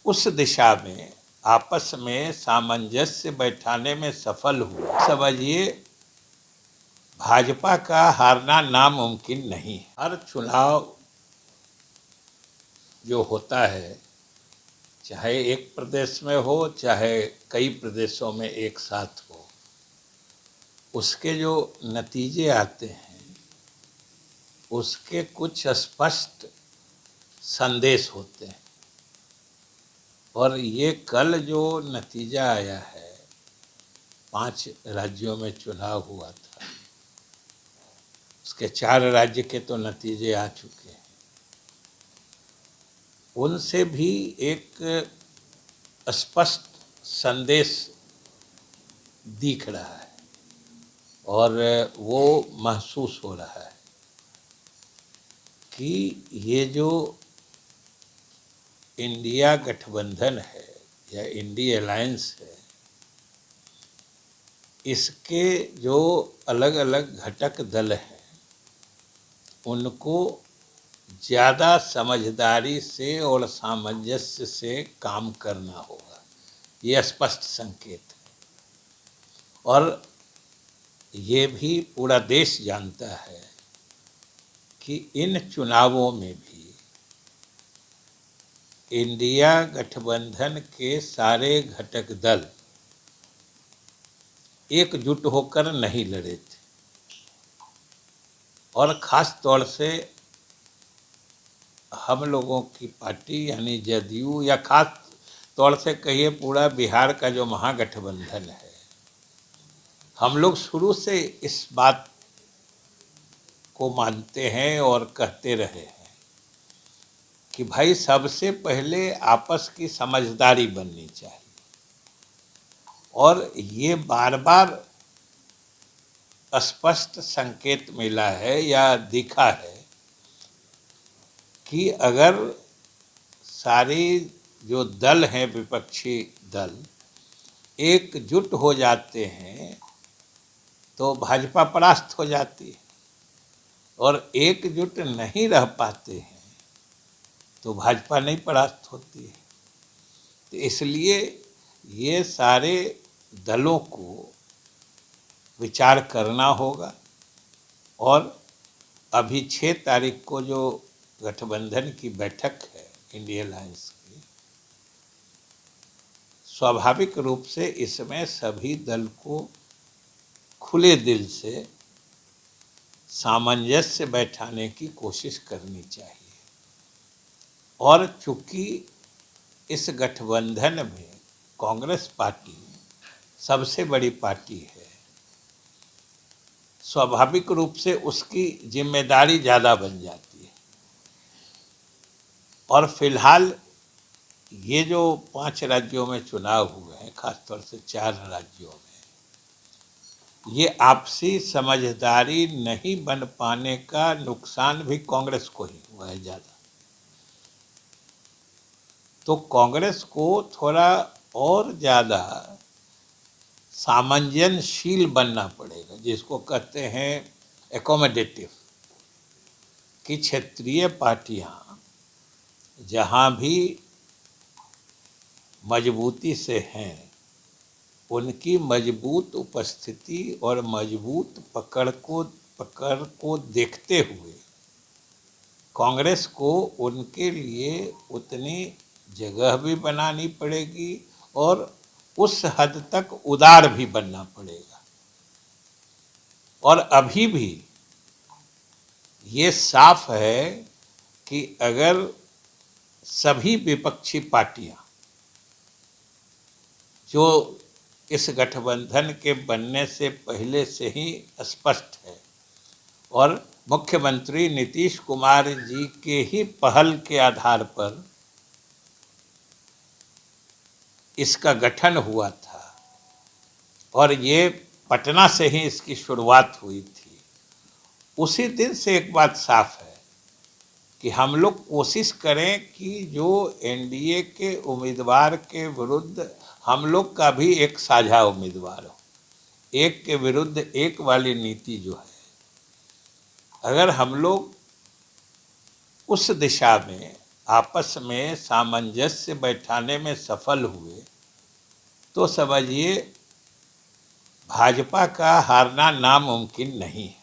उस दिशा में आपस में सामंजस्य बैठाने में सफल हुआ। समझिए भाजपा का हारना नामुमकिन नहीं है। हर चुनाव जो होता है, चाहे एक प्रदेश में हो चाहे कई प्रदेशों में एक साथ हो, उसके जो नतीजे आते हैं उसके कुछ स्पष्ट संदेश होते हैं। और ये कल जो नतीजा आया है, 5 राज्यों में चुनाव हुआ था, उसके 4 राज्य के तो नतीजे आ चुके हैं। उनसे भी एक स्पष्ट संदेश दिख रहा है और वो महसूस हो रहा है कि ये जो इंडिया गठबंधन है या इंडिया अलायंस है, इसके जो अलग अलग घटक दल हैं उनको ज़्यादा समझदारी से और सामंजस्य से काम करना होगा, ये स्पष्ट संकेत है। और ये भी पूरा देश जानता है कि इन चुनावों में भी इंडिया गठबंधन के सारे घटक दल एकजुट होकर नहीं लड़े थे। और ख़ास तौर से हम लोगों की पार्टी यानी जदयू, या ख़ास तौर से कहिए पूरा बिहार का जो महागठबंधन है, हम लोग शुरू से इस बात को मानते हैं और कहते रहे हैं कि भाई सबसे पहले आपस की समझदारी बननी चाहिए। और ये बार बार स्पष्ट संकेत मिला है या दिखा है कि अगर सारी जो दल हैं, विपक्षी दल एकजुट हो जाते हैं तो भाजपा परास्त हो जाती है, और एकजुट नहीं रह पाते हैं तो भाजपा नहीं परास्त होती है। तो इसलिए ये सारे दलों को विचार करना होगा। और अभी 6 तारीख को जो गठबंधन की बैठक है इंडिया अलायंस की, स्वाभाविक रूप से इसमें सभी दल को खुले दिल से सामंजस्य बैठाने की कोशिश करनी चाहिए। और चूंकि इस गठबंधन में कांग्रेस पार्टी सबसे बड़ी पार्टी है, स्वाभाविक रूप से उसकी जिम्मेदारी ज़्यादा बन जाती है। और फिलहाल ये जो 5 राज्यों में चुनाव हुए हैं, खासतौर से 4 राज्यों में, ये आपसी समझदारी नहीं बन पाने का नुकसान भी कांग्रेस को ही हुआ है ज़्यादा। तो कांग्रेस को थोड़ा और ज़्यादा सामंजनशील बनना पड़ेगा, जिसको कहते हैं एकोमोडेटिव, कि क्षेत्रीय पार्टियां जहां भी मजबूती से हैं, उनकी मजबूत उपस्थिति और मजबूत पकड़ को देखते हुए कांग्रेस को उनके लिए उतनी जगह भी बनानी पड़ेगी और उस हद तक उदार भी बनना पड़ेगा। और अभी भी ये साफ है कि अगर सभी विपक्षी पार्टियां जो इस गठबंधन के बनने से पहले से ही स्पष्ट है और मुख्यमंत्री नीतीश कुमार जी के ही पहल के आधार पर इसका गठन हुआ था और ये पटना से ही इसकी शुरुआत हुई थी, उसी दिन से एक बात साफ है कि हम लोग कोशिश करें कि जो एनडीए के उम्मीदवार के विरुद्ध हम लोग का भी एक साझा उम्मीदवार हो, एक के विरुद्ध एक वाली नीति जो है, अगर हम लोग उस दिशा में आपस में सामंजस्य बैठाने में सफल हुए तो समझिए भाजपा का हारना नामुमकिन नहीं है।